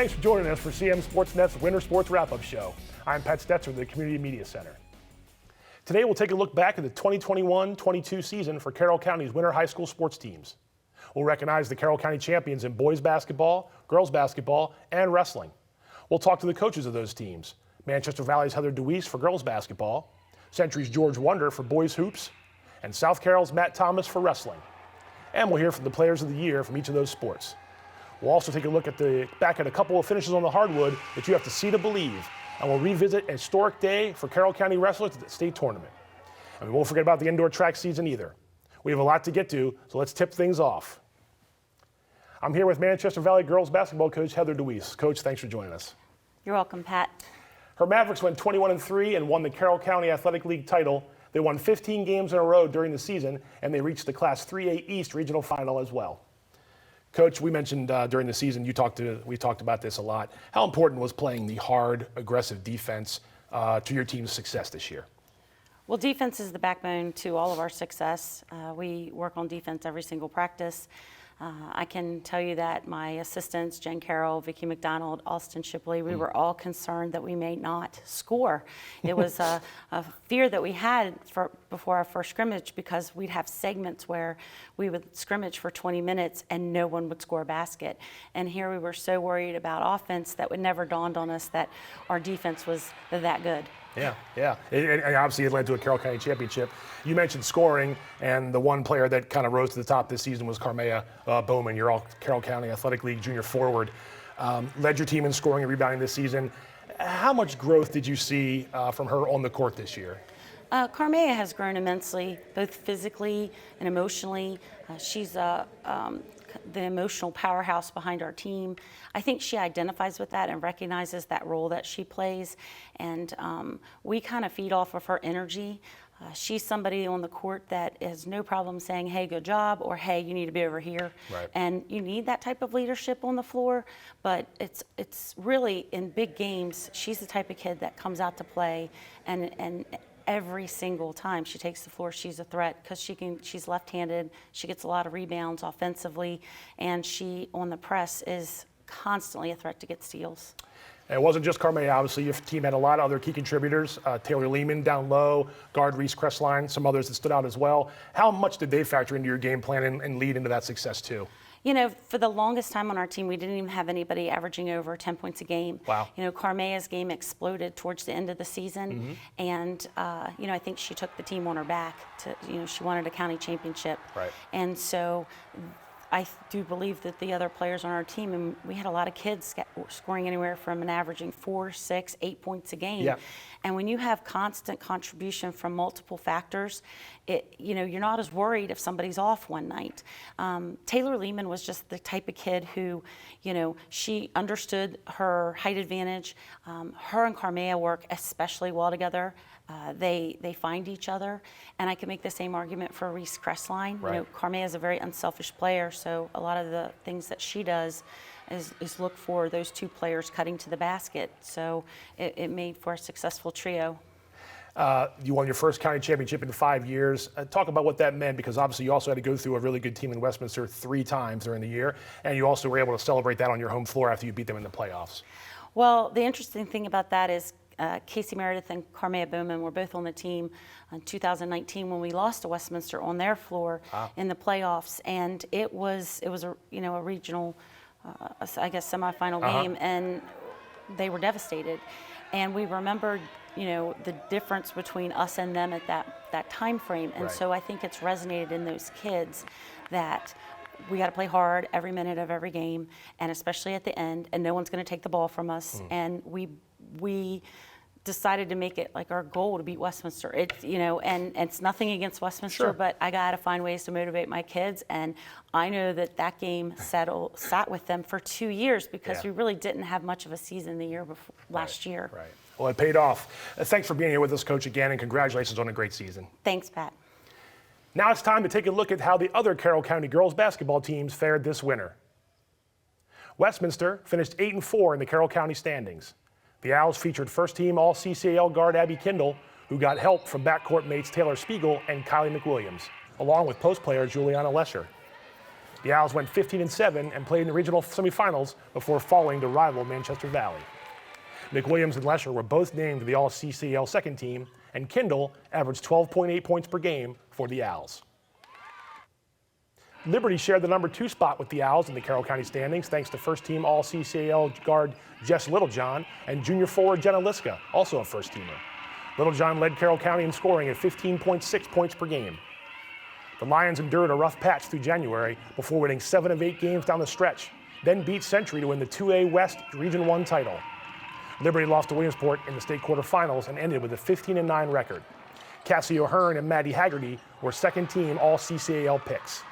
Thanks for joining us for CMSportsNet's Winter Sports Wrap-Up Show. I'm Pat Stoetzer of the Community Media Center. Today we'll take a look back at the 2021-22 season for Carroll County's winter high school sports teams. We'll recognize the Carroll County champions in boys basketball, girls basketball, and wrestling. We'll talk to the coaches of those teams. Manchester Valley's Heather DeWees for girls basketball, Century's George Wunder for boys hoops, and South Carroll's Matt Thomas for wrestling. And we'll hear from the players of the year from each of those sports. We'll also take a look back at a couple of finishes on the hardwood that you have to see to believe. And we'll revisit a historic day for Carroll County wrestlers at the state tournament. And we won't forget about the indoor track season either. We have a lot to get to, so let's tip things off. I'm here with Manchester Valley girls basketball coach Heather DeWees. Coach, thanks for joining us. You're welcome, Pat. Her Mavericks went 21-3 and won the Carroll County Athletic League title. They won 15 games in a row during the season, and they reached the Class 3A East regional final as well. Coach, we mentioned during the season, we talked about this a lot. How important was playing the hard, aggressive defense to your team's success this year? Well, defense is the backbone to all of our success. We work on defense every single practice. I can tell you that my assistants, Jen Carroll, Vicki McDonald, Austin Shipley, we were all concerned that we may not score. It was a fear that we had before our first scrimmage, because we'd have segments where we would scrimmage for 20 minutes and no one would score a basket. And here we were so worried about offense that it never dawned on us that our defense was that good. Yeah. And obviously it led to a Carroll County championship. You mentioned scoring, and the one player that kind of rose to the top this season was Carmia Bowman, your Carroll County Athletic League junior forward. Led your team in scoring and rebounding this season. How much growth did you see from her on the court this year? Carmia has grown immensely, both physically and emotionally. She's the emotional powerhouse behind our team. I think she identifies with that and recognizes that role that she plays, and we kind of feed off of her energy. She's somebody on the court that has no problem saying, hey, good job, or hey, you need to be over here. Right. And you need that type of leadership on the floor, but it's really in big games, she's the type of kid that comes out to play, and every single time she takes the floor, she's a threat, because she's left-handed, she gets a lot of rebounds offensively, and she, on the press, is constantly a threat to get steals. And it wasn't just Carmia, obviously. Your team had a lot of other key contributors. Taylor Lehman down low, guard Reese Crestline, some others that stood out as well. How much did they factor into your game plan and lead into that success too? You know, for the longest time on our team, we didn't even have anybody averaging over 10 points a game. Wow. You know, Carmia's game exploded towards the end of the season. And, you know, I think she took the team on her back she wanted a county championship. Right. And so I do believe that the other players on our team, and we had a lot of kids scoring anywhere from an averaging 4, 6, 8 points a game. Yeah. And when you have constant contribution from multiple factors, you're not as worried if somebody's off one night. Taylor Lehman was just the type of kid who, she understood her height advantage. Her and Carmia work especially well together. They find each other, and I can make the same argument for Reese Crestline. Right. Carmia is a very unselfish player, so a lot of the things that she does is look for those two players cutting to the basket. So it made for a successful trio. You won your first county championship in 5 years. Talk about what that meant, because obviously you also had to go through a really good team in Westminster 3 times during the year, and you also were able to celebrate that on your home floor after you beat them in the playoffs. Well, the interesting thing about that is Casey Meredith and Carmia Bowman were both on the team in 2019 when we lost to Westminster on their floor in the playoffs, and it was a regional, I guess, semifinal game, and they were devastated. And we remembered, the difference between us and them at that time frame, and so I think it's resonated in those kids that we got to play hard every minute of every game, and especially at the end, and no one's going to take the ball from us. And we decided to make it like our goal to beat Westminster. And it's nothing against Westminster, but I got to find ways to motivate my kids. And I know that game sat with them for 2 years, because we really didn't have much of a season the year before last year. Right. Well, it paid off. Thanks for being here with us, Coach, again, and congratulations on a great season. Thanks, Pat. Now it's time to take a look at how the other Carroll County girls basketball teams fared this winter. Westminster finished 8-4 in the Carroll County standings. The Owls featured first-team All-CCAL guard Abby Kindle, who got help from backcourt mates Taylor Spiegel and Kylie McWilliams, along with post player Juliana Lesher. The Owls went 15-7 and played in the regional semifinals before falling to rival Manchester Valley. McWilliams and Lesher were both named to the All-CCAL second team, and Kindle averaged 12.8 points per game for the Owls. Liberty shared the number 2 spot with the Owls in the Carroll County standings thanks to first-team All-CCAL guard Jess Littlejohn and junior forward Jenna Liska, also a first-teamer. Littlejohn led Carroll County in scoring at 15.6 points per game. The Lions endured a rough patch through January before winning 7 of 8 games down the stretch, then beat Century to win the 2A West Region 1 title. Liberty lost to Williamsport in the state quarterfinals and ended with a 15-9 record. Cassie O'Hearn and Maddie Haggerty were second-team All-CCAL picks.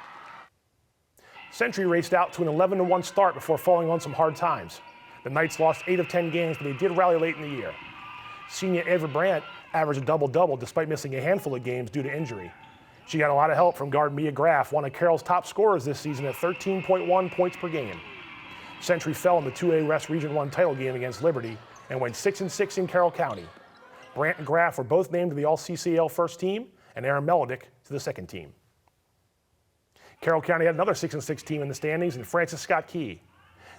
Century raced out to an 11-1 start before falling on some hard times. The Knights lost 8 of 10 games, but they did rally late in the year. Senior Ava Bryant averaged a double-double despite missing a handful of games due to injury. She got a lot of help from guard Mia Graff, one of Carroll's top scorers this season at 13.1 points per game. Century fell in the 2A West Region 1 title game against Liberty and went 6-6 in Carroll County. Brandt and Graff were both named to the All-CCAL first team and Aaron Melodick to the second team. Carroll County had another 6-6 team in the standings in Francis Scott Key.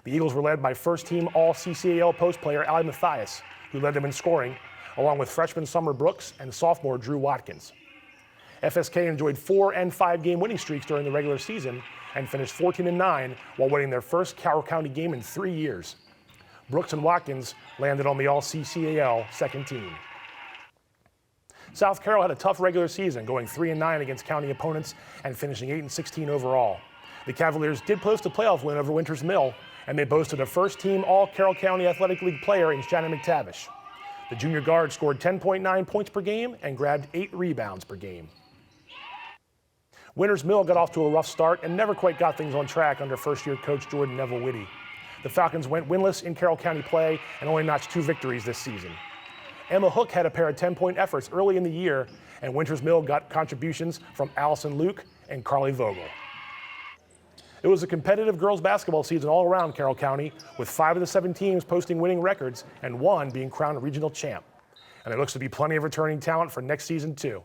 The Eagles were led by first-team All-CCAL post player Allie Mathias, who led them in scoring, along with freshman Summer Brooks and sophomore Drew Watkins. FSK enjoyed 4- and 5-game winning streaks during the regular season and finished 14-9 while winning their first Carroll County game in 3 years. Brooks and Watkins landed on the All-CCAL second team. South Carroll had a tough regular season, going 3-9 against county opponents and finishing 8-16 overall. The Cavaliers did post a playoff win over Winters Mill, and they boasted a first-team All-Carroll County Athletic League player in Shannon McTavish. The junior guard scored 10.9 points per game and grabbed 8 rebounds per game. Winters Mill got off to a rough start and never quite got things on track under first-year coach Jordan Neville Whitty. The Falcons went winless in Carroll County play and only notched 2 victories this season. Emma Hook had a pair of 10-point efforts early in the year, and Winters Mill got contributions from Allison Luke and Carly Vogel. It was a competitive girls basketball season all around Carroll County, with 5 of the 7 teams posting winning records and 1 being crowned regional champ. And there looks to be plenty of returning talent for next season too.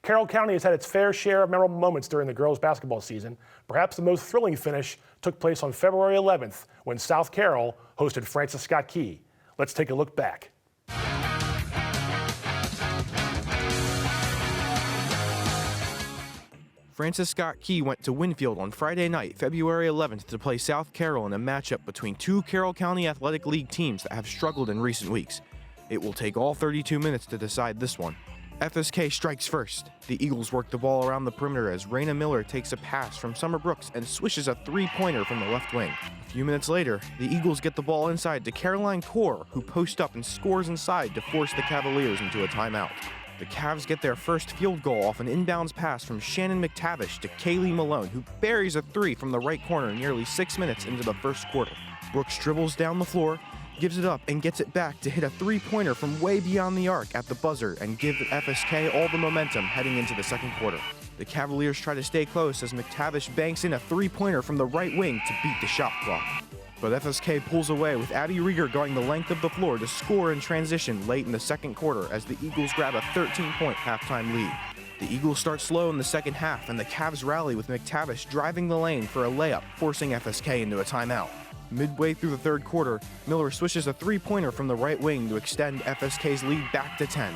Carroll County has had its fair share of memorable moments during the girls basketball season. Perhaps the most thrilling finish took place on February 11th when South Carroll hosted Francis Scott Key. Let's take a look back. Francis Scott Key went to Winfield on Friday night, February 11th, to play South Carroll in a matchup between 2 Carroll County Athletic League teams that have struggled in recent weeks. It will take all 32 minutes to decide this one. FSK strikes first. The Eagles work the ball around the perimeter as Raina Miller takes a pass from Summer Brooks and swishes a 3-pointer from the left wing. A few minutes later, the Eagles get the ball inside to Caroline Kaur, who posts up and scores inside to force the Cavaliers into a timeout. The Cavs get their first field goal off an inbounds pass from Shannon McTavish to Kaylee Malone, who buries a 3 from the right corner nearly 6 minutes into the first quarter. Brooks dribbles down the floor, gives it up, and gets it back to hit a 3-pointer from way beyond the arc at the buzzer and give FSK all the momentum heading into the second quarter. The Cavaliers try to stay close as McTavish banks in a 3-pointer from the right wing to beat the shot clock. But FSK pulls away with Addie Rieger going the length of the floor to score in transition late in the second quarter as the Eagles grab a 13-point halftime lead. The Eagles start slow in the second half, and the Cavs rally with McTavish driving the lane for a layup, forcing FSK into a timeout. Midway through the third quarter, Miller swishes a 3-pointer from the right wing to extend FSK's lead back to 10.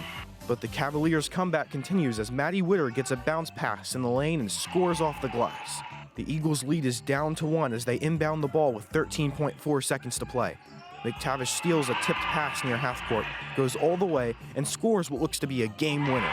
But the Cavaliers' comeback continues as Maddie Witter gets a bounce pass in the lane and scores off the glass. The Eagles' lead is down to 1 as they inbound the ball with 13.4 seconds to play. McTavish steals a tipped pass near half court, goes all the way, and scores what looks to be a game winner.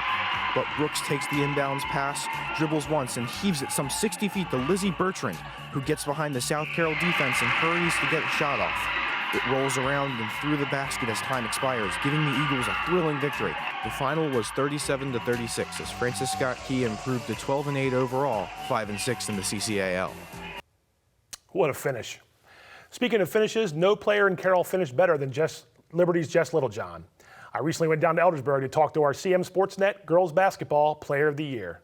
But Brooks takes the inbounds pass, dribbles once, and heaves it some 60 feet to Lizzie Bertrand, who gets behind the South Carroll defense and hurries to get a shot off. It rolls around and through the basket as time expires, giving the Eagles a thrilling victory. The final was 37-36 as Francis Scott Key improved to 12-8 overall, 5-6 in the CCAL. What a finish. Speaking of finishes, no player in Carroll finished better than Liberty's Jess Littlejohn. I recently went down to Eldersburg to talk to our CMSportsNet Girls Basketball Player of the Year.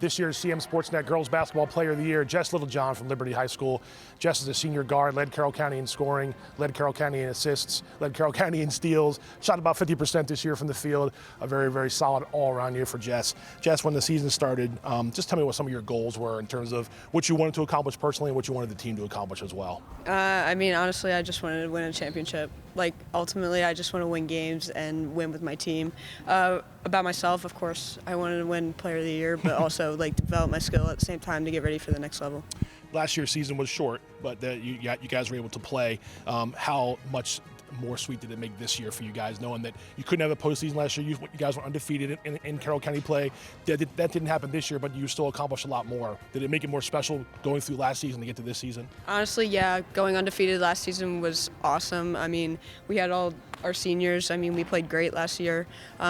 This year's CMSportsNet Girls Basketball Player of the Year, Jess Littlejohn from Liberty High School. Jess is a senior guard, led Carroll County in scoring, led Carroll County in assists, led Carroll County in steals, shot about 50% this year from the field. A very, very solid all-around year for Jess. Jess, when the season started, just tell me what some of your goals were in terms of what you wanted to accomplish personally and what you wanted the team to accomplish as well. I mean, honestly, I just wanted to win a championship. Like, ultimately, I just want to win games and win with my team. About myself, of course, I wanted to win Player of the Year, but also like develop my skill at the same time to get ready for the next level. Last year's season was short, but you guys were able to play. How much more sweet did it make this year for you guys, knowing that you couldn't have a postseason last year? You guys were undefeated in Carroll County play. That didn't happen this year, but you still accomplished a lot more. Did it make it more special going through last season to get to this season? Honestly, yeah, going undefeated last season was awesome. I mean, we had all our seniors. I mean, we played great last year.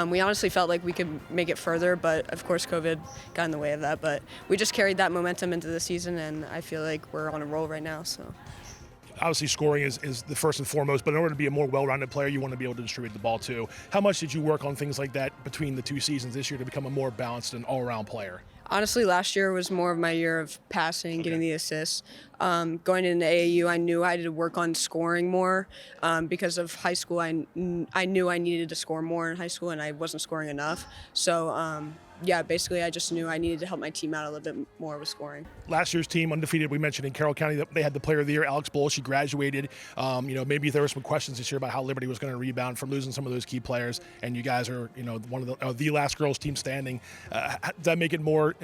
We honestly felt like we could make it further, but of course COVID got in the way of that. But we just carried that momentum into the season, and I feel like we're on a roll right now. So. Obviously, scoring is the first and foremost, but in order to be a more well-rounded player, you want to be able to distribute the ball too. How much did you work on things like that between the two seasons this year to become a more balanced and all-around player? Honestly, last year was more of my year of passing, getting the assists. Going into AAU, I knew I had to work on scoring more because of high school. I knew I needed to score more in high school, and I wasn't scoring enough. So, yeah, basically I just knew I needed to help my team out a little bit more with scoring. Last year's team, undefeated, we mentioned in Carroll County, that they had the Player of the Year, Alex Bull. She graduated. Maybe there were some questions this year about how Liberty was going to rebound from losing some of those key players, and you guys are, one of the last girls team standing. Does that make it more,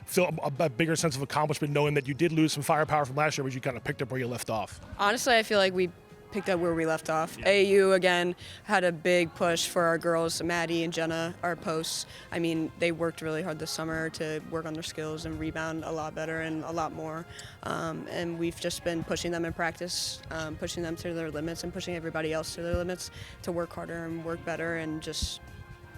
feel a bigger sense of accomplishment knowing that you did lose some firepower from last year, but you kind of picked up where you left off? Honestly, I feel like we picked up where we left off. Yeah. AAU, again, had a big push for our girls, Maddie and Jenna, our posts. I mean, they worked really hard this summer to work on their skills and rebound a lot better and a lot more. And we've just been pushing them in practice, pushing them to their limits and pushing everybody else to their limits to work harder and work better and just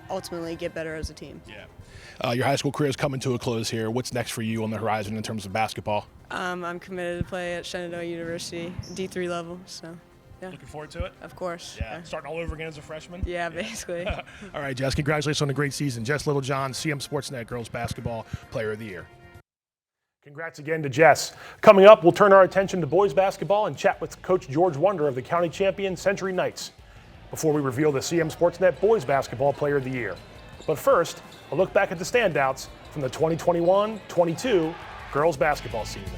ultimately get better as a team. Yeah. Your high school career is coming to a close here. What's next for you on the horizon in terms of basketball? I'm committed to play at Shenandoah University, D3 level, so. Yeah. Looking forward to it? Of course. Yeah. Starting all over again as a freshman? Yeah, basically. All right, Jess, congratulations on a great season. Jess Littlejohn, CMSportsNet Girls Basketball Player of the Year. Congrats again to Jess. Coming up, we'll turn our attention to boys basketball and chat with Coach George Wunder of the county champion Century Knights before we reveal the CMSportsNet Boys Basketball Player of the Year. But first, a look back at the standouts from the 2021-22 girls basketball season.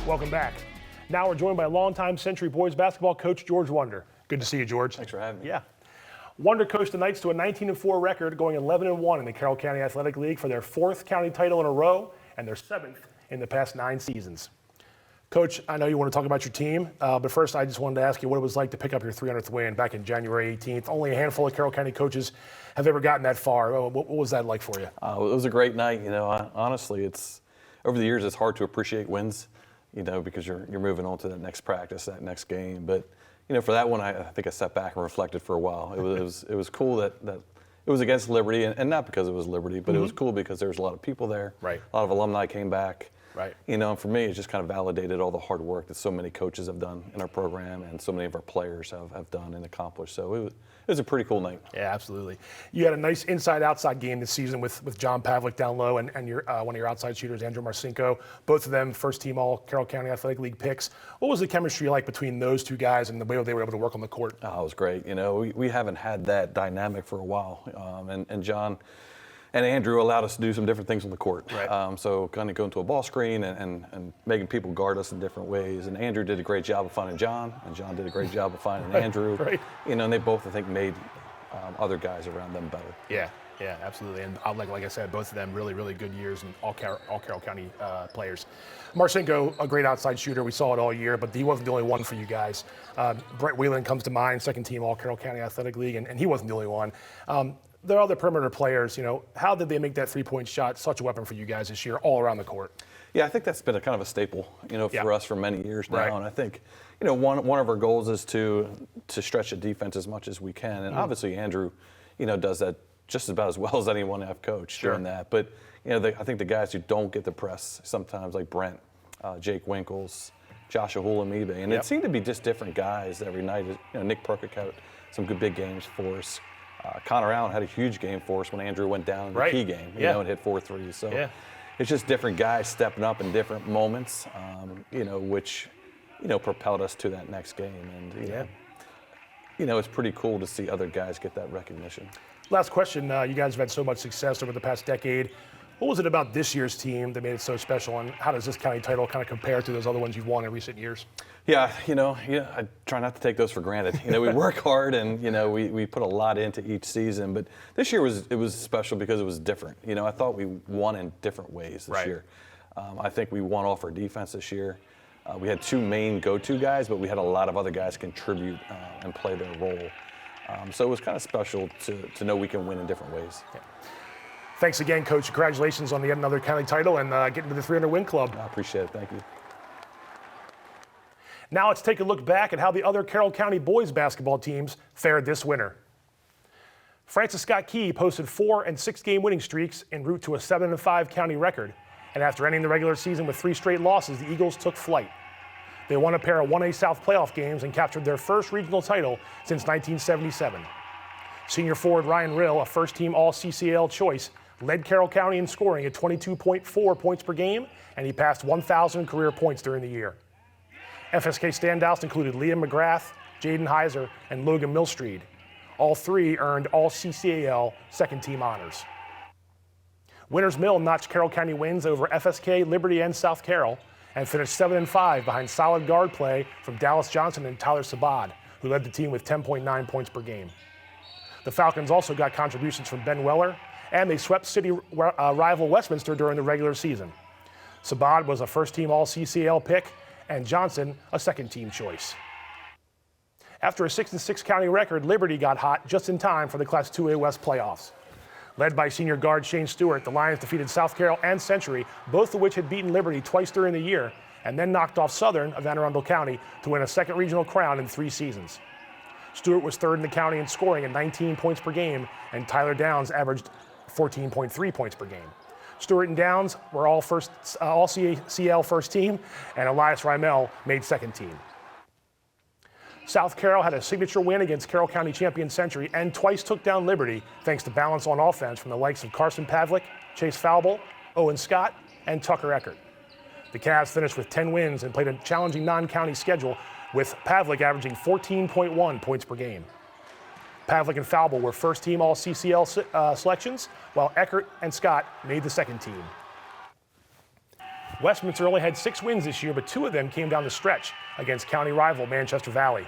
Welcome back. Now we're joined by longtime Century boys basketball coach George Wunder. Good to see you, George. Thanks for having me. Yeah. Wunder coached the Knights to a 19-4 record, going 11-1 in the Carroll County Athletic League for their 4th county title in a row and their 7th in the past 9 seasons. Coach, I know you want to talk about your team, but first I just wanted to ask you what it was like to pick up your 300th win back in January 18th. Only a handful of Carroll County coaches have ever gotten that far. What was that like for you? It was a great night. Honestly, it's over the years it's hard to appreciate wins, because you're moving on to that next practice, that next game. But for that one, I think I sat back and reflected for a while. It was cool that it was against Liberty, and not because it was Liberty, but it was cool because there was a lot of people there. Right. A lot of alumni came back. Right. And for me, it just kind of validated all the hard work that so many coaches have done in our program and so many of our players have done and accomplished. So it was a pretty cool night. Yeah, absolutely. You had a nice inside-outside game this season with John Pavlik down low and your one of your outside shooters, Andrew Marcinko. Both of them first-team All-Carroll County Athletic League picks. What was the chemistry like between those two guys and the way they were able to work on the court? Oh, it was great. We haven't had that dynamic for a while. And John and Andrew allowed us to do some different things on the court. Right. So kind of go into a ball screen and making people guard us in different ways. And Andrew did a great job of finding John, and John did a great job of finding Andrew. Right. And they both, I think, made other guys around them better. Yeah, absolutely. And like I said, both of them really, really good years and all Carroll County players. Marcinko, a great outside shooter. We saw it all year, but he wasn't the only one for you guys. Brett Whelan comes to mind, second-team All-Carroll County Athletic League, and he wasn't the only one. There are other perimeter players. How did they make that three-point shot such a weapon for you guys this year all around the court? Yeah, I think that's been a kind of a staple, for us for many years now. Right. And I think, one of our goals is to stretch the defense as much as we can. And obviously Andrew, does that just about as well as anyone I've coached doing that. But, I think the guys who don't get the press sometimes, like Brent, Jake Winkles, Josh Ahulamibe, and it seemed to be just different guys every night. Nick Perkic had some good big games for us. Connor Allen had a huge game for us when Andrew went down in the key game, and hit 4 threes. So it's just different guys stepping up in different moments, which, propelled us to that next game. And, it's pretty cool to see other guys get that recognition. Last question. You guys have had so much success over the past decade. What was it about this year's team that made it so special, and how does this county title kind of compare to those other ones you've won in recent years? Yeah, I try not to take those for granted. We work hard and, we put a lot into each season. But this year it was special because it was different. I thought we won in different ways this year. I think we won off our defense this year. We had two main go-to guys, but we had a lot of other guys contribute and play their role. So it was kind of special to know we can win in different ways. Yeah. Thanks again, Coach. Congratulations on yet another county title and getting to the 300-win club. I appreciate it. Thank you. Now let's take a look back at how the other Carroll County boys basketball teams fared this winter. Francis Scott Key posted 4- and 6-game winning streaks en route to a 7-5 county record. And after ending the regular season with 3 straight losses, the Eagles took flight. They won a pair of 1A South playoff games and captured their first regional title since 1977. Senior forward Ryan Rill, a first-team All-CCAL choice, led Carroll County in scoring at 22.4 points per game, and he passed 1,000 career points during the year. FSK standouts included Liam McGrath, Jaden Heiser, and Logan Millstreet. All 3 earned All-CCAL second-team honors. Winners Mill notched Carroll County wins over FSK, Liberty, and South Carroll, and finished 7-5 behind solid guard play from Dallas Johnson and Tyler Sabad, who led the team with 10.9 points per game. The Falcons also got contributions from Ben Weller, and they swept city rival Westminster during the regular season. Sabad was a first-team All-CCAL pick, and Johnson a second-team choice. After a 6-6 county record, Liberty got hot just in time for the Class 2A West playoffs. Led by senior guard Shane Stewart, the Lions defeated South Carroll and Century, both of which had beaten Liberty twice during the year, and then knocked off Southern of Anne Arundel County to win a second regional crown in 3 seasons. Stewart was third in the county in scoring at 19 points per game, and Tyler Downs averaged 14.3 points per game. Stewart and Downs were all CL first team, and Elias Rymel made second team. South Carroll had a signature win against Carroll County champion Century and twice took down Liberty thanks to balance on offense from the likes of Carson Pavlik, Chase Falble, Owen Scott, and Tucker Eckert. The Cavs finished with 10 wins and played a challenging non-county schedule, with Pavlik averaging 14.1 points per game. Pavlik and Falble were first-team All-CCL selections, while Eckert and Scott made the second team. Westminster only had 6 wins this year, but 2 of them came down the stretch against county rival Manchester Valley.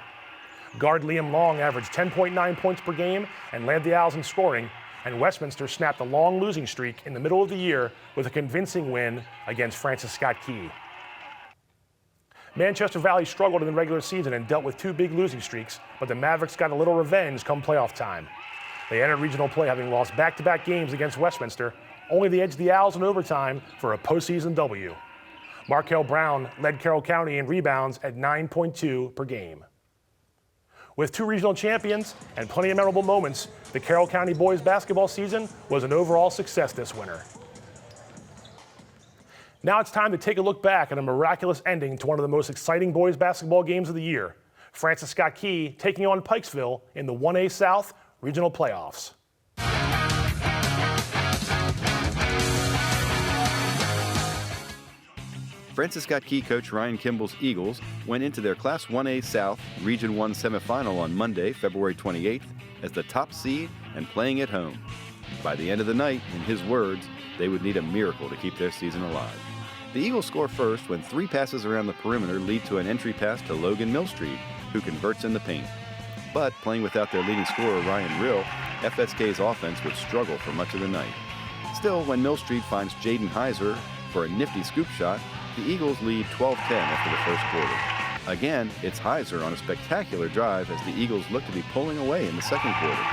Guard Liam Long averaged 10.9 points per game and led the Owls in scoring, and Westminster snapped a long losing streak in the middle of the year with a convincing win against Francis Scott Key. Manchester Valley struggled in the regular season and dealt with 2 big losing streaks, but the Mavericks got a little revenge come playoff time. They entered regional play having lost back-to-back games against Westminster, only to edge the Owls in overtime for a postseason W. Markel Brown led Carroll County in rebounds at 9.2 per game. With 2 regional champions and plenty of memorable moments, the Carroll County boys basketball season was an overall success this winter. Now it's time to take a look back at a miraculous ending to one of the most exciting boys basketball games of the year. Francis Scott Key taking on Pikesville in the 1A South Regional Playoffs. Francis Scott Key coach Ryan Kimball's Eagles went into their Class 1A South Region 1 semifinal on Monday, February 28th, as the top seed and playing at home. By the end of the night, in his words, they would need a miracle to keep their season alive. The Eagles score first when 3 passes around the perimeter lead to an entry pass to Logan Millstreet, who converts in the paint. But playing without their leading scorer Ryan Rill, FSK's offense would struggle for much of the night. Still, when Millstreet finds Jaden Heiser for a nifty scoop shot, the Eagles lead 12-10 after the first quarter. Again, it's Heiser on a spectacular drive as the Eagles look to be pulling away in the second quarter.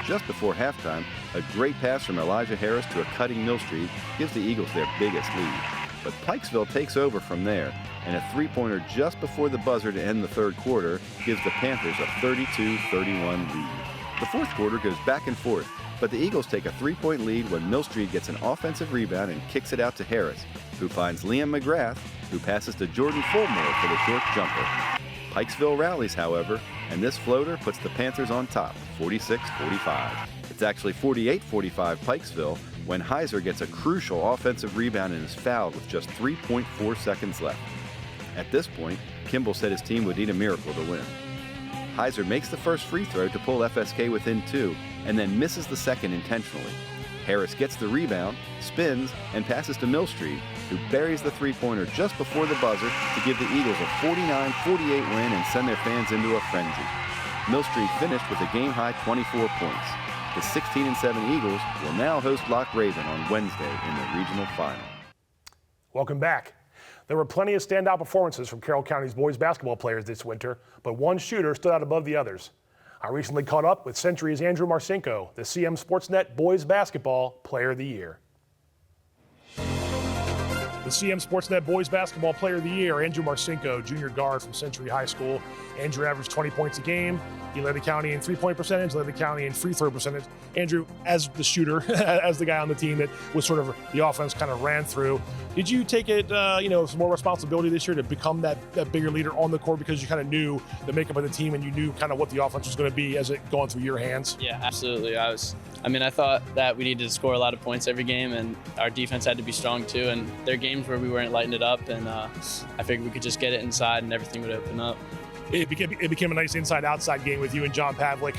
Just before halftime, a great pass from Elijah Harris to a cutting Millstreet gives the Eagles their biggest lead. But Pikesville takes over from there, and a three-pointer just before the buzzer to end the third quarter gives the Panthers a 32-31 lead. The fourth quarter goes back and forth, but the Eagles take a 3-point lead when Millstreet gets an offensive rebound and kicks it out to Harris, who finds Liam McGrath, who passes to Jordan Fulmore for the short jumper. Pikesville rallies, however, and this floater puts the Panthers on top, 46-45. It's actually 48-45 Pikesville when Heiser gets a crucial offensive rebound and is fouled with just 3.4 seconds left. At this point, Kimball said his team would need a miracle to win. Heiser makes the first free throw to pull FSK within 2, and then misses the second intentionally. Harris gets the rebound, spins, and passes to Millstreet, who buries the three-pointer just before the buzzer to give the Eagles a 49-48 win and send their fans into a frenzy. Millstreet finished with a game-high 24 points. The 16-7 Eagles will now host Lock Raven on Wednesday in the regional final. Welcome back. There were plenty of standout performances from Carroll County's boys basketball players this winter, but one shooter stood out above the others. I recently caught up with Century's Andrew Marcinko, the CMSportsNet Boys Basketball Player of the Year. The CMSportsNet Boys Basketball Player of the Year, Andrew Marcinko, junior guard from Century High School. Andrew averaged 20 points a game. He led the county in three-point percentage, led the county in free throw percentage. Andrew, as the shooter, as the guy on the team that was sort of the offense kind of ran through, did you take it, some more responsibility this year to become that bigger leader on the court because you kind of knew the makeup of the team and you knew kind of what the offense was going to be as it going through your hands? Yeah, absolutely. I thought that we needed to score a lot of points every game, and our defense had to be strong too. And there are games where we weren't lighting it up, and I figured we could just get it inside and everything would open up. It became a nice inside-outside game with you and John Pavlik.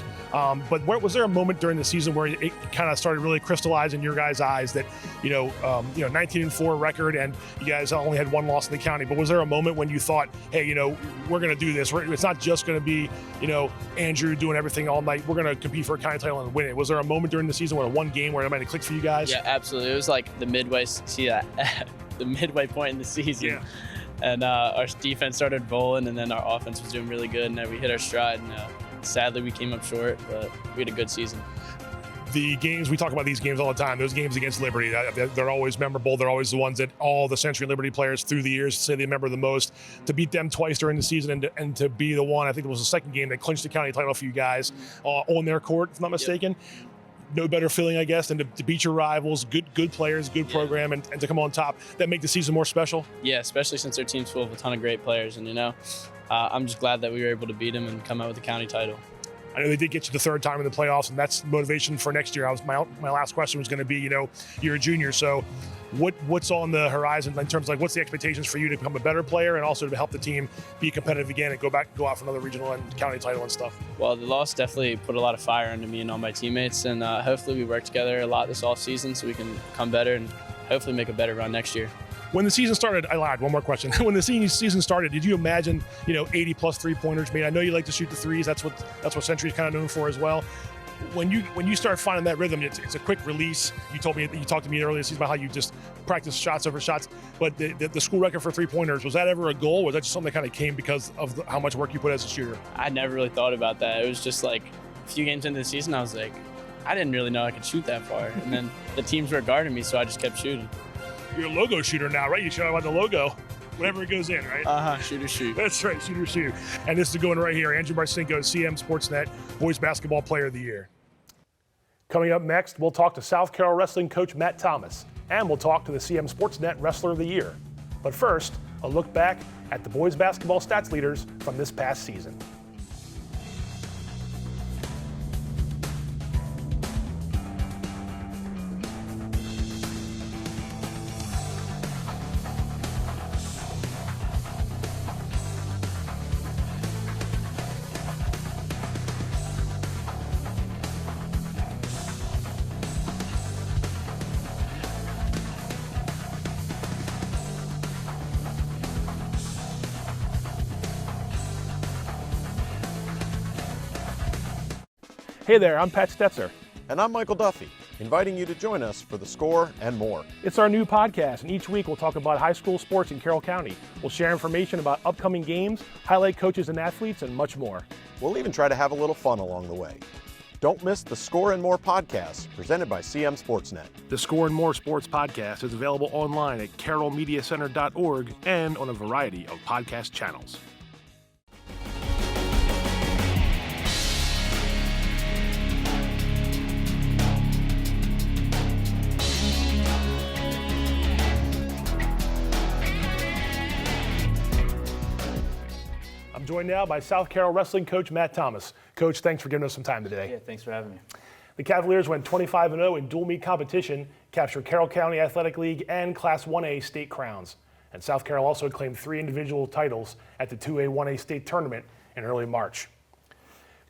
But was there a moment during the season where it kind of started really crystallizing in your guys' eyes that, 19-4 record and you guys only had one loss in the county? But was there a moment when you thought, hey, we're going to do this? It's not just going to be, Andrew doing everything all night. We're going to compete for a county title and win it. Was there a moment during the season where one game where it might have clicked for you guys? Yeah, absolutely. It was like the midway point in the season. Yeah. And our defense started rolling, and then our offense was doing really good, and then we hit our stride. And sadly, we came up short, but we had a good season. The games, we talk about these games all the time, those games against Liberty, they're always memorable. They're always the ones that all the Century Liberty players through the years say they remember the most. To beat them twice during the season and to be the one, I think it was the second game that clinched the county title for you guys on their court, if I'm not mistaken. Yep. No better feeling, I guess, than to beat your rivals, good players, good program, and to come on top. That make the season more special? Yeah, especially since our team's full of a ton of great players. And, I'm just glad that we were able to beat them and come out with the county title. I know they did get you the third time in the playoffs, and that's motivation for next year. My last question was going to be, you're a junior, so what's on the horizon in terms of what's the expectations for you to become a better player and also to help the team be competitive again and go out for another regional and county title and stuff? Well, the loss definitely put a lot of fire into me and all my teammates, and hopefully we work together a lot this offseason so we can come better and hopefully make a better run next year. When the season started, I lied, one more question. When the season started, did you imagine, 80 plus three-pointers? I know you like to shoot the threes. That's what Century's kind of known for as well. When you start finding that rhythm, it's a quick release. You talked to me earlier this season about how you just practice shots over shots. But the school record for three-pointers, was that ever a goal? Or was that just something that kind of came because of how much work you put as a shooter? I never really thought about that. It was just like a few games into the season, I was like, I didn't really know I could shoot that far. And then the teams were guarding me, so I just kept shooting. You're a logo shooter now, right? You shout about the logo. Whatever it goes in, right? Shoot. That's right, shoot. And this is going right here. Andrew Marcinko, CMSportsNet Boys Basketball Player of the Year. Coming up next, we'll talk to South Carroll Wrestling coach Matt Thomas, and we'll talk to the CMSportsNet Wrestler of the Year. But first, a look back at the boys basketball stats leaders from this past season. Hey there, I'm Pat Stoetzer. And I'm Michael Duffy, inviting you to join us for The Score and more. It's our new podcast, and each week we'll talk about high school sports in Carroll County. We'll share information about upcoming games, highlight coaches and athletes, and much more. We'll even try to have a little fun along the way. Don't miss The Score and More podcast, presented by CMSportsNet. The Score and More Sports podcast is available online at carrollmediacenter.org and on a variety of podcast channels. Joined now by South Carroll Wrestling coach Matt Thomas. Coach, thanks for giving us some time today. Yeah, thanks for having me. The Cavaliers went 25-0 in dual meet competition, captured Carroll County Athletic League and Class 1A state crowns. And South Carroll also claimed 3 individual titles at the 2A 1A state tournament in early March.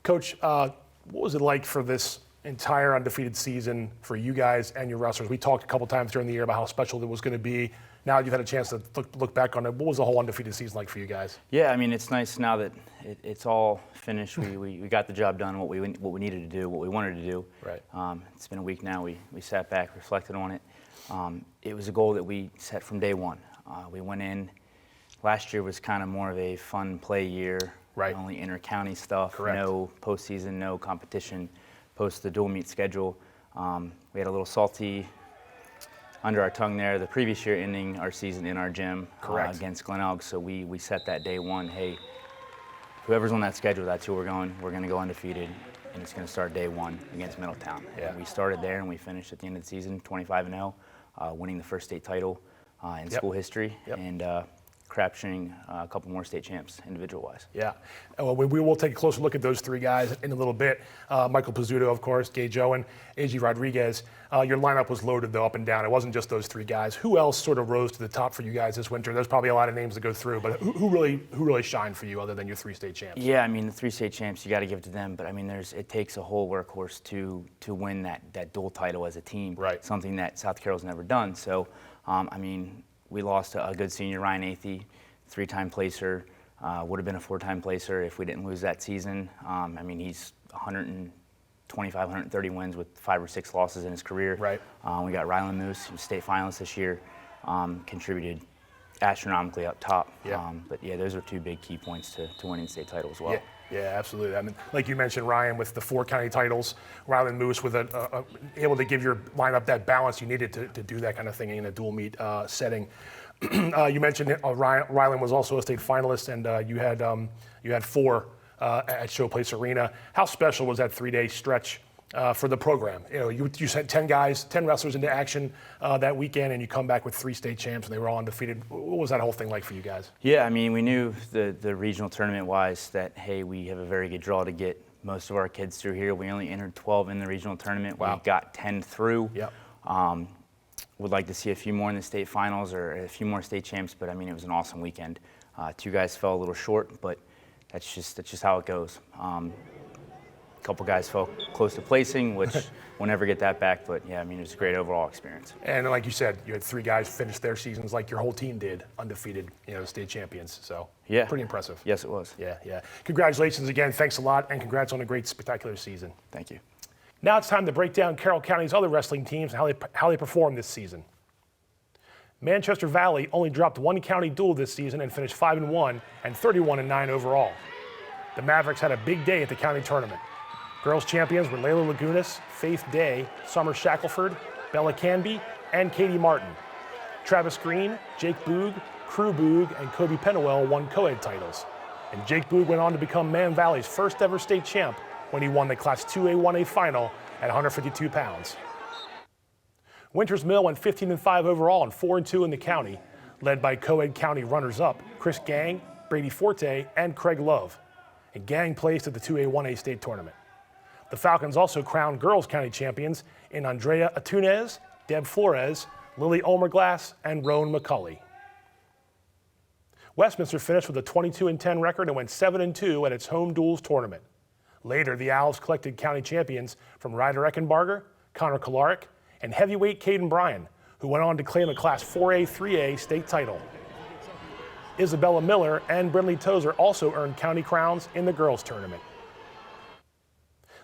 Coach, what was it like for this entire undefeated season for you guys and your wrestlers? We talked a couple times during the year about how special it was going to be. Now you've had a chance to look back on it. What was the whole undefeated season like for you guys? Yeah, I mean, it's nice now that it's all finished. We got the job done, what we needed to do, what we wanted to do. Right. It's been a week now. We sat back, reflected on it. It was a goal that we set from day one. We went in. Last year was kind of more of a fun play year. Right. Only inter-county stuff. Correct. No postseason, no competition. Post the dual meet schedule. We had a little salty under our tongue there the previous year, ending our season in our gym against Glennel. So we set that day one, hey, whoever's on that schedule, that's who we're going. We're going to go undefeated, and it's going to start day one against Middletown. Yeah. And we started there, and we finished at the end of the season 25-0, winning the first state title in school history, and capturing a couple more state champs individual-wise. Yeah. Well, we will take a closer look at those 3 guys in a little bit. Michael Pizzuto, of course, Gage, Owen, A.G. Rodriguez. Your lineup was loaded, though, up and down. It wasn't just those 3 guys. Who else sort of rose to the top for you guys this winter? There's probably a lot of names to go through, but who really shined for you other than your 3 state champs? Yeah, I mean, the 3 state champs, you got to give it to them. But, I mean, it takes a whole workhorse to win that dual title as a team. Right. Something that South Carroll's never done. So, I mean, we lost a good senior, Ryan Athey, 3-time placer. Would have been a 4-time placer if we didn't lose that season. I mean, he's 125, 130 wins with 5 or 6 losses in his career. Right. We got Rylan Moose, who's state finalist this year, contributed astronomically up top. Yeah. But yeah, those are 2 big key points to winning state title as well. Yeah. Yeah, absolutely. I mean, like you mentioned, Ryan, with the 4 county titles, Rylan Moose with able to give your lineup that balance you needed to do that kind of thing in a dual meet setting. You mentioned Rylan was also a state finalist, and you had 4 at Showplace Arena. How special was that 3-day stretch for the program? You know, you sent 10 wrestlers into action that weekend, and you come back with 3 state champs, and they were all undefeated. What was that whole thing like for you guys? Yeah, I mean, we knew the regional tournament-wise that, hey, we have a very good draw to get most of our kids through here. We only entered 12 in the regional tournament. Wow. We got 10 through. Yep. Would like to see a few more in the state finals or a few more state champs, but I mean, it was an awesome weekend. 2 guys fell a little short, but that's just how it goes. A couple guys fell close to placing, which we'll never get that back, but yeah, I mean, it was a great overall experience. And like you said, you had 3 guys finish their seasons like your whole team did, undefeated, state champions. So yeah, pretty impressive. Yes, it was. Yeah. Congratulations again. Thanks a lot, and congrats on a great, spectacular season. Thank you. Now it's time to break down Carroll County's other wrestling teams and how they performed this season. Manchester Valley only dropped 1 county duel this season and finished 5-1 and 31-9 overall. The Mavericks had a big day at the county tournament. Girls champions were Layla Lagunas, Faith Day, Summer Shackelford, Bella Canby, and Katie Martin. Travis Green, Jake Boog, Crew Boog, and Kobe Penawell won co-ed titles. And Jake Boog went on to become Man Valley's first ever state champ when he won the Class 2A 1A final at 152 pounds. Winters Mill went 15-5 overall and 4-2 in the county, led by co-ed county runners-up Chris Gang, Brady Forte, and Craig Love. And Gang placed at the 2A-1A state tournament. The Falcons also crowned girls county champions in Andrea Atunez, Deb Flores, Lily Olmerglass, and Roan McCulley. Westminster finished with a 22-10 record and went 7-2 at its home duels tournament. Later, the Owls collected county champions from Ryder Eckenbarger, Connor Kolaric, and heavyweight Kaden Bryant, who went on to claim a Class 4A-3A state title. Isabella Miller and Brindley Tozer also earned county crowns in the girls tournament.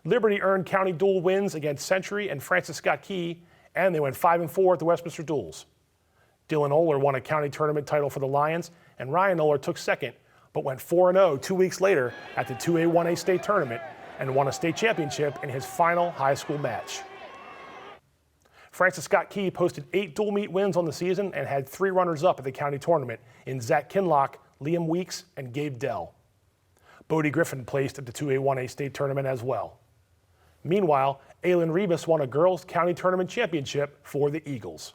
Liberty earned county dual wins against Century and Francis Scott Key, and they went 5-4 at the Westminster Duels. Dylan Oler won a county tournament title for the Lions, and Ryan Oler took second, but went 4-0 2 weeks later at the 2A-1A state tournament and won a state championship in his final high school match. Francis Scott Key posted 8 dual meet wins on the season and had 3 runners-up at the county tournament in Zach Kinlock, Liam Weeks, and Gabe Dell. Bodie Griffin placed at the 2A-1A state tournament as well. Meanwhile, Aylin Rebus won a girls' county tournament championship for the Eagles.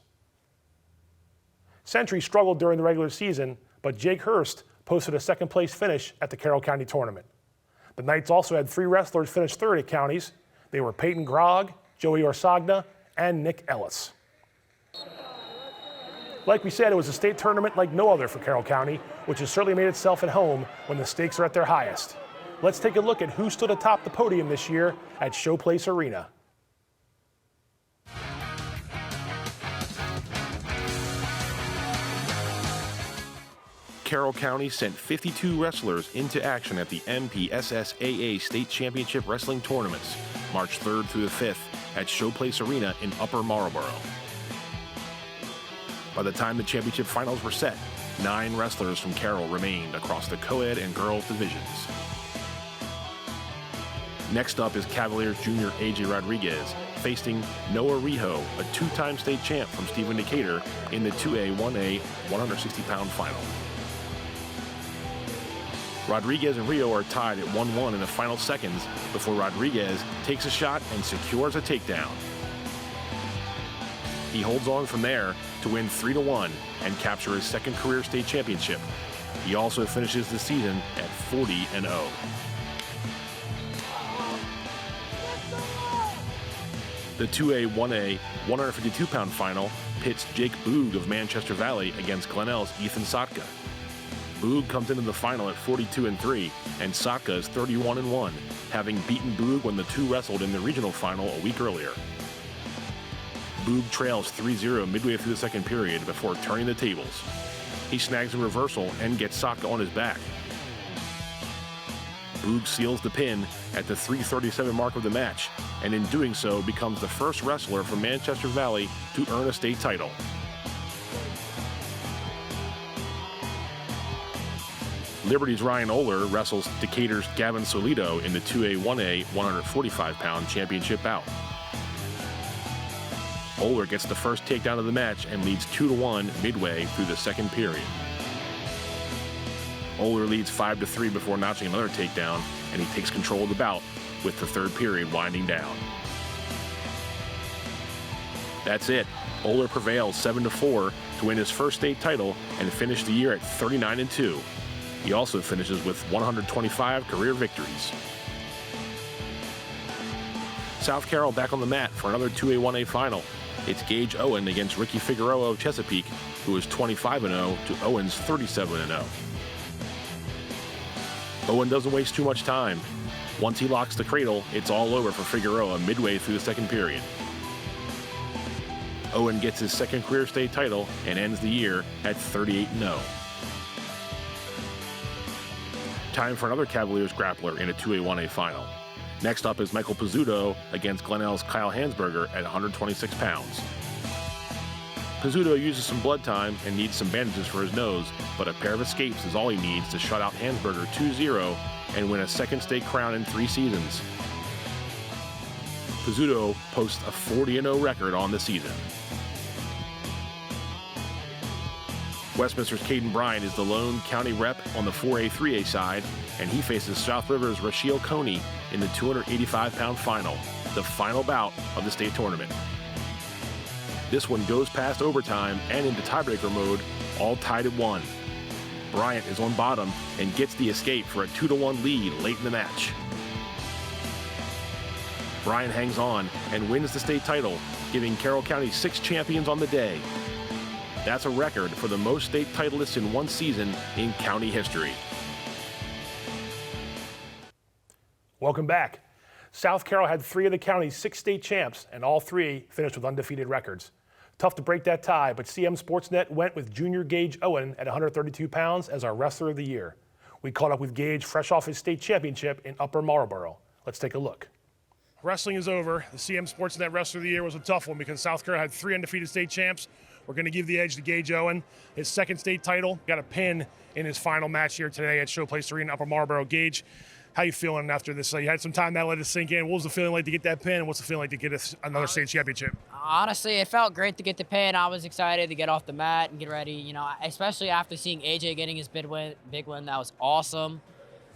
Century struggled during the regular season, but Jake Hurst posted a second-place finish at the Carroll County tournament. The Knights also had 3 wrestlers finish third at counties. They were Peyton Grogg, Joey Orsagna, and Nick Ellis. Like we said, it was a state tournament like no other for Carroll County, which has certainly made itself at home when the stakes are at their highest. Let's take a look at who stood atop the podium this year at Showplace Arena. Carroll County sent 52 wrestlers into action at the MPSSAA State Championship Wrestling Tournaments, March 3rd through the 5th at Showplace Arena in Upper Marlboro. By the time the championship finals were set, 9 wrestlers from Carroll remained across the co-ed and girls divisions. Next up is Cavaliers junior AJ Rodriguez facing Noah Rijo, a 2-time state champ from Stephen Decatur, in the 2A-1A 160-pound final. Rodriguez and Rio are tied at 1-1 in the final seconds before Rodriguez takes a shot and secures a takedown. He holds on from there to win 3-1 and capture his second career state championship. He also finishes the season at 40-0. The 2A-1A 152-pound final pits Jake Boog of Manchester Valley against Glennel's Ethan Sotka. Boog comes into the final at 42-3, and Sotka is 31-1, having beaten Boog when the two wrestled in the regional final a week earlier. Boog trails 3-0 midway through the second period before turning the tables. He snags a reversal and gets Sotka on his back. Boog seals the pin at the 3:37 mark of the match, and in doing so becomes the first wrestler from Manchester Valley to earn a state title. Liberty's Ryan Oler wrestles Decatur's Gavin Solito in the 2A-1A 145-pound championship bout. Oler gets the first takedown of the match and leads 2-1 midway through the second period. Oler leads 5-3 before notching another takedown, and he takes control of the bout with the third period winding down. That's it. Oler prevails 7-4 to win his first state title and finish the year at 39-2. He also finishes with 125 career victories. South Carroll back on the mat for another 2A-1A final. It's Gage Owen against Ricky Figueroa of Chesapeake, who is 25-0 to Owen's 37-0. Owen doesn't waste too much time. Once he locks the cradle, it's all over for Figueroa midway through the second period. Owen gets his second career state title and ends the year at 38-0. Time for another Cavaliers grappler in a 2A-1A final. Next up is Michael Pizzuto against Glennel's Kyle Hansberger at 126 pounds. Pizzuto uses some blood time and needs some bandages for his nose, but a pair of escapes is all he needs to shut out Hansberger 2-0 and win a second state crown in 3 seasons. Pizzuto posts a 40-0 record on the season. Westminster's Kaden Bryant is the lone county rep on the 4A-3A side, and he faces South River's Rashiel Coney in the 285-pound final. the final bout of the state tournament. This one goes past overtime and into tiebreaker mode, all tied at 1. Bryant is on bottom and gets the escape for a 2-1 lead late in the match. Bryant hangs on and wins the state title, giving Carroll County 6 champions on the day. That's a record for the most state titleists in one season in county history. Welcome back. South Carroll had 3 of the county's 6 state champs, and all 3 finished with undefeated records. Tough to break that tie, but CMSportsNet went with junior Gage Owen at 132 pounds as our wrestler of the year. We caught up with Gage fresh off his state championship in Upper Marlboro. Let's take a look. Wrestling is over. The CMSportsNet Wrestler of the Year was a tough one because South Carroll had 3 undefeated state champs. We're going to give the edge to Gage Owen. His second state title, got a pin in his final match here today at Showplace Arena, Upper Marlboro. Gage, how you feeling after this? You had some time now, let it sink in. What was the feeling like to get that pin? What's the feeling like to get another state championship? Honestly, it felt great to get the pin. I was excited to get off the mat and get ready, you know, especially after seeing AJ getting his big win. That was awesome.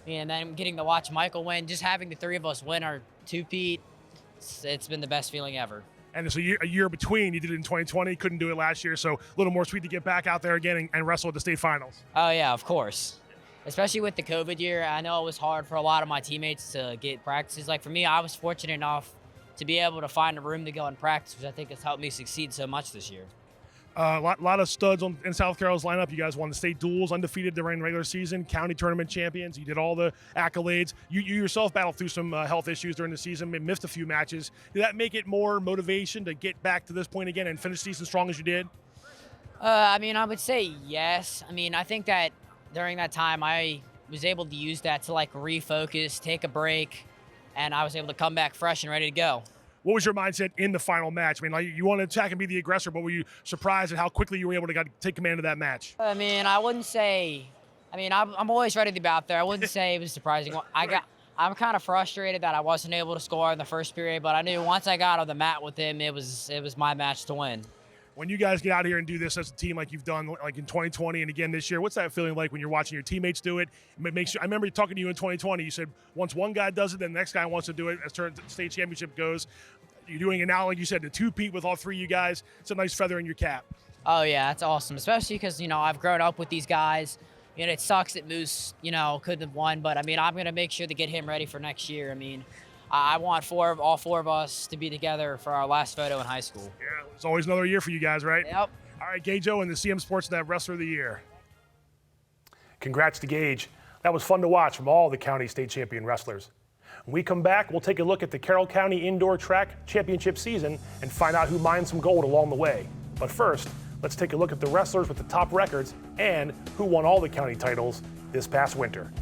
And then getting to watch Michael win, just having the 3 of us win our two-peat, it's been the best feeling ever. And it's a year between. You did it in 2020, couldn't do it last year, so a little more sweet to get back out there again and wrestle at the state finals. Oh, yeah, of course. Especially with the COVID year, I know it was hard for a lot of my teammates to get practices. Like for me, I was fortunate enough to be able to find a room to go and practice, which I think has helped me succeed so much this year. A lot of studs in South Carroll's lineup. You guys won the state duels, undefeated during the regular season, county tournament champions. You did all the accolades. You yourself battled through some health issues during the season, missed a few matches. Did that make it more motivation to get back to this point again and finish the season strong as you did? I mean, I would say yes. I mean, I think that during that time, I was able to use that to like refocus, take a break, and I was able to come back fresh and ready to go. What was your mindset in the final match? I mean, like you want to attack and be the aggressor, but were you surprised at how quickly you were able to take command of that match? I mean, I wouldn't say. I mean, I'm always ready to be out there. I wouldn't say it was surprising. I'm kind of frustrated that I wasn't able to score in the first period, but I knew once I got on the mat with him, it was my match to win. When you guys get out here and do this as a team like you've done like in 2020 and again this year, what's that feeling like when you're watching your teammates do it? I remember talking to you in 2020, you said once one guy does it, then the next guy wants to do it as the state championship goes. You're doing it now, like you said, the two-peat with all 3 of you guys. It's a nice feather in your cap. Oh, yeah, that's awesome, especially because, you know, I've grown up with these guys. You know, it sucks that Moose, you know, couldn't have won, but, I mean, I'm going to make sure to get him ready for next year. I mean, I want all 4 of us to be together for our last photo in high school. Yeah, it's always another year for you guys, right? Yep. All right, Gage Owen, the CMSportsNet Wrestler of the Year. Congrats to Gage. That was fun to watch from all the county state champion wrestlers. When we come back, we'll take a look at the Carroll County Indoor Track Championship season and find out who mined some gold along the way. But first, let's take a look at the wrestlers with the top records and who won all the county titles this past winter.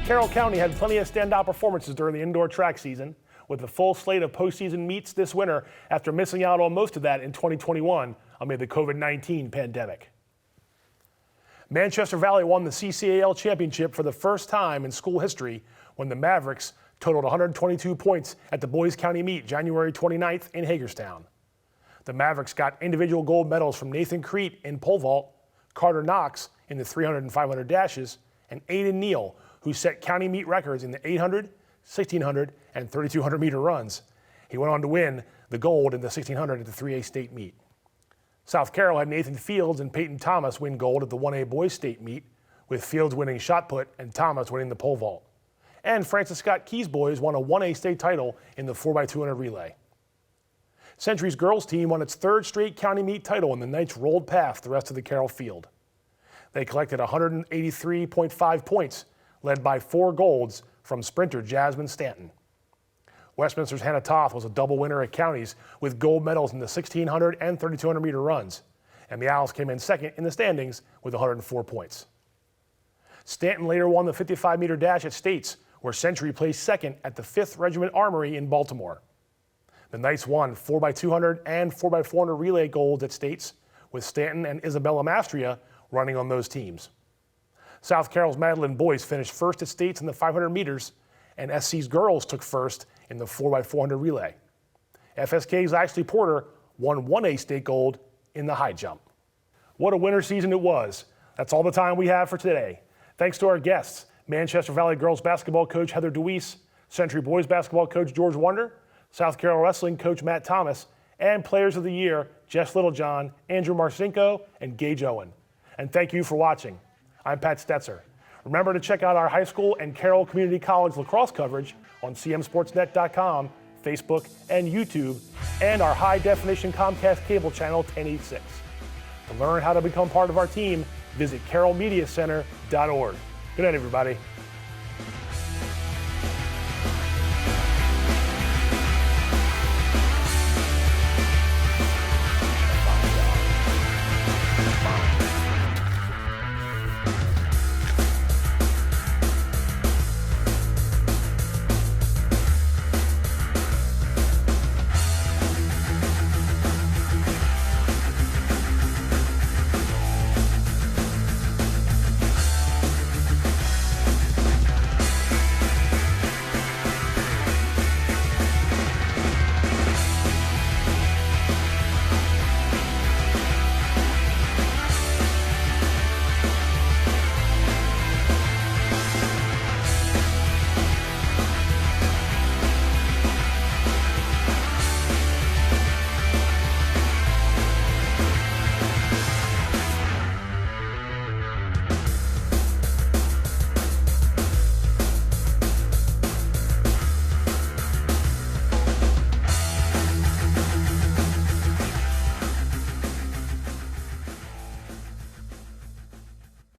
Carroll County had plenty of standout performances during the indoor track season, with a full slate of postseason meets this winter after missing out on most of that in 2021 amid the COVID-19 pandemic. Manchester Valley won the CCAL championship for the first time in school history when the Mavericks totaled 122 points at the Boys County meet January 29th in Hagerstown. The Mavericks got individual gold medals from Nathan Crete in pole vault, Carter Knox in the 300 and 500 dashes, and Aiden Neal, who set county meet records in the 800, 1600, and 3200 meter runs. He went on to win the gold in the 1600 at the 3A state meet. South Carroll had Nathan Fields and Peyton Thomas win gold at the 1A boys state meet, with Fields winning shot put and Thomas winning the pole vault. And Francis Scott Keys boys won a 1A state title in the 4x200 relay. Century's girls team won its third straight county meet title, and the Knights rolled past the rest of the Carroll field. They collected 183.5 points, led by 4 golds from sprinter Jasmine Stanton. Westminster's Hannah Toth was a double winner at counties with gold medals in the 1600 and 3200 meter runs, and the Owls came in second in the standings with 104 points. Stanton later won the 55 meter dash at States, where Century placed second at the 5th Regiment Armory in Baltimore. The Knights won 4x200 and 4x400 relay golds at States, with Stanton and Isabella Mastria running on those teams. South Carroll's Madeline boys finished first at States in the 500 meters, and SC's girls took first in the 4x400 relay. FSK's Ashley Porter won 1A state gold in the high jump. What a winter season it was. That's all the time we have for today. Thanks to our guests, Manchester Valley girls basketball coach Heather DeWees, Century boys basketball coach George Wunder, South Carroll wrestling coach Matt Thomas, and players of the year Jess Littlejohn, Andrew Marcinko, and Gage Owen. And thank you for watching. I'm Pat Stoetzer. Remember to check out our high school and Carroll Community College lacrosse coverage on CMSportsNet.com, Facebook, and YouTube, and our high-definition Comcast cable channel 1086. To learn how to become part of our team, visit carrollmediacenter.org. Good night, everybody.